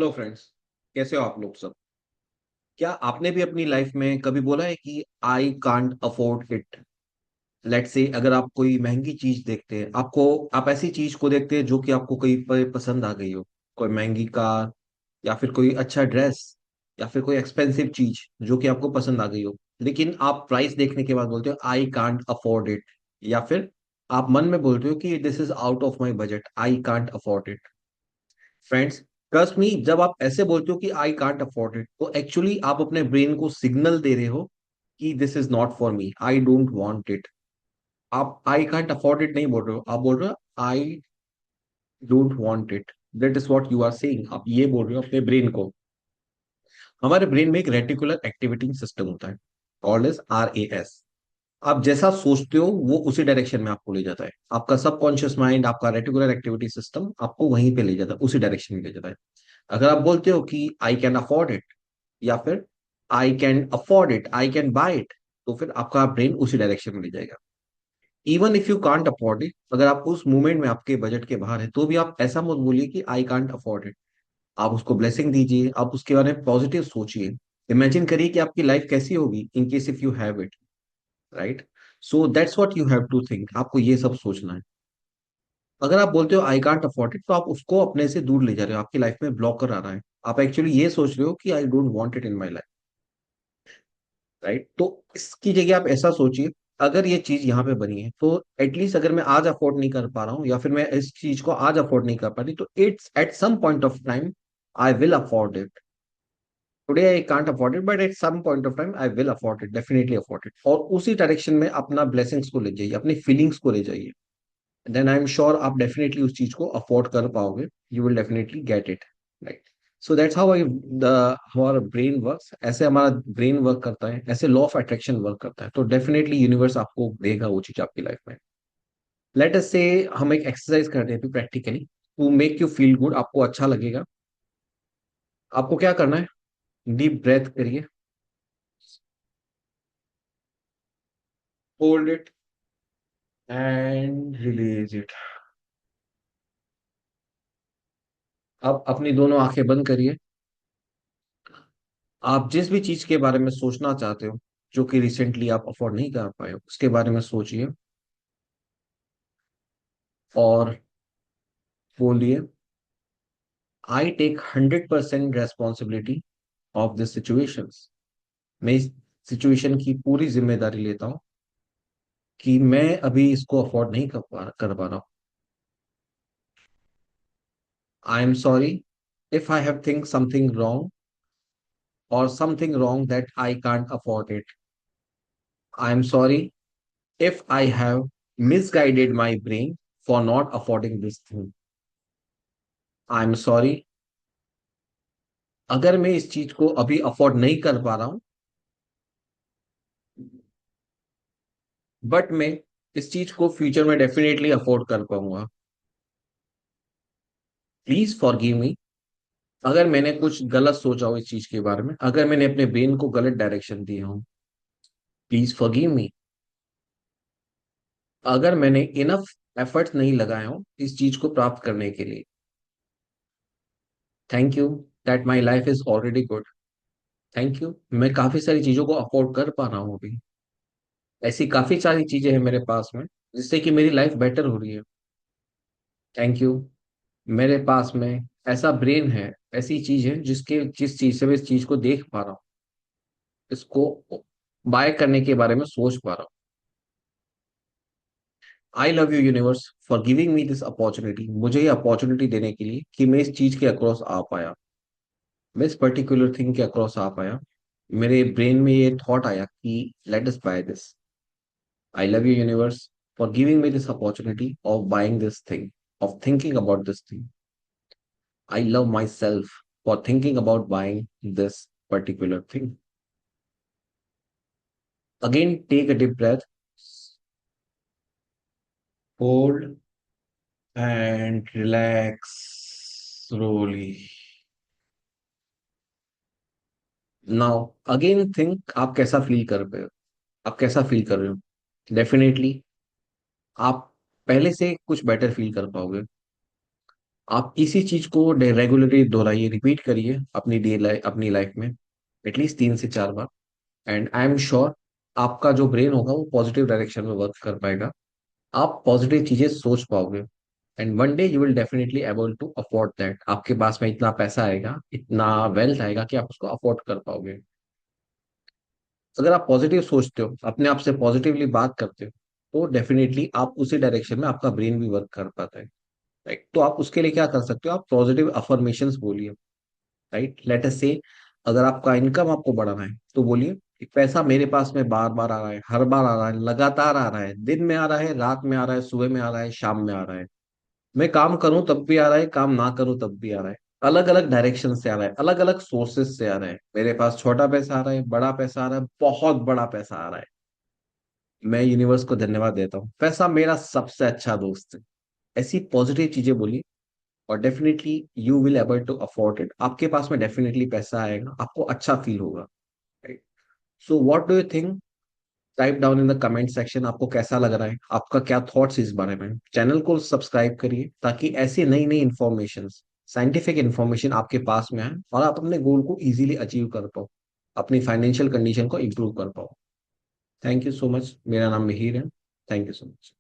Hello friends. कैसे हो आप लोग सब? क्या आपने भी अपनी लाइफ में कभी बोला है कि आई can't afford it? Let's say अगर आप कोई महंगी चीज देखते हैं, आप ऐसी चीज को देखते हैं जो कि आपको कहीं पर पसंद आ गई हो, कोई महंगी कार या फिर कोई अच्छा ड्रेस या फिर कोई एक्सपेंसिव चीज जो कि आपको पसंद आ गई हो, लेकिन आप प्राइस देखने के बाद बोलते हो आई कांट अफोर्ड इट, या फिर आप मन में बोलते हो कि this is out of my budget, I can't afford it. Friends, trust me, जब आप ऐसे बोलते हो कि आई कांट अफोर्ड इट, तो एक्चुअली आप अपने ब्रेन को सिग्नल दे रहे हो कि this is not for me, I don't want it. आप आई कांट अफोर्ड इट नहीं बोल रहे हो, आप बोल रहे हो I don't want it. That is what you are saying, आप ये बोल रहे हो अपने ब्रेन को। हमारे ब्रेन में एक रेटिकुलर एक्टिवेटिंग सिस्टम होता है, कॉल्ड एज RAS। आप जैसा सोचते हो वो उसी डायरेक्शन में आपको ले जाता है। आपका सबकॉन्शियस माइंड, आपका रेटिकुलर एक्टिविटी सिस्टम आपको वहीं पे ले जाता है, उसी डायरेक्शन में ले जाता है। अगर आप बोलते हो कि आई कैन अफोर्ड इट, या फिर I can afford it, I can buy it, तो फिर आपका ब्रेन उसी डायरेक्शन में ले जाएगा। Even if you can't afford it, अगर आप उस मूवमेंट में आपके बजट के बाहर है, तो भी आप ऐसा मत बोलिए कि आई कांट अफोर्ड इट। आप उसको ब्लेसिंग दीजिए, आप उसके बारे में पॉजिटिव सोचिए। इमेजिन करिए कि आपकी लाइफ कैसी होगी in case if you have it, right? So that's what you have to think, आपको ये सब सोचना है। अगर आप बोलते हो आई कांट अफोर्ड इट, तो आप उसको अपने से दूर ले जा रहे हो, आपकी लाइफ में ब्लॉकर आ रहा है। आप एक्चुअली ये सोच रहे हो कि आई don't want it in my life, right? तो इसकी जगह आप ऐसा सोचिए, अगर ये चीज यहाँ पे बनी है तो एटलीस्ट अगर मैं आज अफोर्ड नहीं कर पा रहा हूँ, या फिर मैं इस चीज को आज अफोर्ड नहीं कर पा रही, तो it's at some point of time I will afford it. Today I can't afford it, but at some point of time I will afford it, definitely afford it. और उसी डायरेक्शन में अपना ब्लेसिंग्स को ले जाइए, अपनी फीलिंग्स को ले जाइए। देन आई एम श्योर आप डेफिनेटली उस चीज को अफोर्ड कर पाओगे। You will definitely get it, right? So that's how I the हमारा ब्रेन वर्क्स। ऐसे हमारा ब्रेन वर्क करता है, ऐसे लॉ ऑफ अट्रैक्शन वर्क करता है। तो डेफिनेटली यूनिवर्स आपको देगा वो चीज आपकी लाइफ में। लेट अस से हम एक एक्सरसाइज करते हैं practically to make you feel good, आपको अच्छा लगेगा। आपको क्या करना है? डीप ब्रेथ करिए, hold it and release it. अब अपनी दोनों आंखें बंद करिए। आप जिस भी चीज के बारे में सोचना चाहते हो, जो कि रिसेंटली आप अफोर्ड नहीं कर पाए हो, उसके बारे में सोचिए और बोलिए, I take 100% responsibility of this situation. मैं इस सिचुएशन की पूरी जिम्मेदारी लेता हूँ कि मैं अभी इसको अफोर्ड नहीं कर पा रहा हूँ। I am sorry if I have think something wrong, और something wrong that I can't afford it. I am sorry if I have misguided my brain for not affording this thing. I'm sorry अगर मैं इस चीज को अभी afford नहीं कर पा रहा हूं, बट मैं इस चीज को फ्यूचर में डेफिनेटली अफोर्ड कर पाऊंगा। प्लीज फॉरगिव मी अगर मैंने कुछ गलत सोचा हो इस चीज के बारे में, अगर मैंने अपने ब्रेन को गलत डायरेक्शन दिया हो। प्लीज फॉरगिव मी अगर मैंने इनफ एफर्ट्स नहीं लगाए हो इस चीज को प्राप्त करने के लिए। Thank you that my life is already good. Thank you, मैं काफी सारी चीजों को अफोर्ड कर पा रहा हूँ अभी। ऐसी काफी सारी चीजें हैं मेरे पास में जिससे कि मेरी लाइफ बेटर हो रही है। थैंक यू, मेरे पास में ऐसा ब्रेन है, ऐसी चीज है जिस चीज से मैं इस चीज को देख पा रहा हूँ, इसको बाय करने के बारे में सोच पा रहा हूँ। I love you universe for giving me this opportunity, मुझे ये अपॉर्चुनिटी देने के लिए कि मैं इस चीज के अक्रॉस आ पाया, मैं इस पर्टिकुलर थिंग के अक्रॉस आ पाया। मेरे ब्रेन में ये थॉट आया कि let us buy this. I love you, universe, for giving me this opportunity of buying this thing, of thinking about this thing. I love myself for thinking about buying this particular thing. Again, take a deep breath, hold, and relax slowly. Now, again, think आप कैसा feel कर रहे हो, आप कैसा feel कर रहे हो? डेफिनेटली आप पहले से कुछ बेटर फील कर पाओगे। आप इसी चीज को रेगुलरली दोहराइए, रिपीट करिए अपनी लाइफ में एटलीस्ट 3 से 4 बार। एंड आई एम श्योर आपका जो ब्रेन होगा वो पॉजिटिव डायरेक्शन में वर्क कर पाएगा, आप पॉजिटिव चीजें सोच पाओगे। And one day you will definitely able to afford that, आपके पास में इतना पैसा आएगा, इतना वेल्थ आएगा कि आप उसको अफोर्ड कर पाओगे। अगर आप पॉजिटिव सोचते हो, अपने आप से पॉजिटिवली बात करते हो, तो डेफिनेटली आप उसी डायरेक्शन में आपका ब्रेन भी वर्क कर पाता है। राइट, तो आप उसके लिए क्या कर सकते हो, आप पॉजिटिव अफर्मेशंस बोलिए। राइट, लेट अस से अगर आपका इनकम आपको बढ़ाना है तो बोलिए कि पैसा मेरे पास में बार बार आ रहा है, हर बार आ रहा है, लगातार आ रहा है, दिन में आ रहा है, रात में आ रहा है, सुबह में आ रहा है, शाम में आ रहा है। मैं काम करूं तब भी आ रहा है, काम ना करूं तब भी आ रहा है। अलग अलग डायरेक्शन से आ रहा है, अलग अलग सोर्सेस से आ रहा है। मेरे पास छोटा पैसा आ रहा है, बड़ा पैसा आ रहा है, बहुत बड़ा पैसा आ रहा है। मैं यूनिवर्स को धन्यवाद देता हूँ, पैसा मेरा सबसे अच्छा दोस्त है। ऐसी पॉजिटिव चीजें बोलिए और definitely you will able to afford it. आपके पास में डेफिनेटली पैसा आएगा, आपको अच्छा फील होगा। Right, so what do you think? Type down in the comment section, आपको कैसा लग रहा है, आपका क्या थॉट्स इस बारे में। चैनल को सब्सक्राइब करिए ताकि ऐसी नई नई इंफॉर्मेशन, साइंटिफिक इंफॉर्मेशन आपके पास में आए और आप अपने गोल को इजीली अचीव कर पाओ, अपनी फाइनेंशियल कंडीशन को इम्प्रूव कर पाओ। थैंक यू सो मच, मेरा नाम मिहिर है। Thank you so much.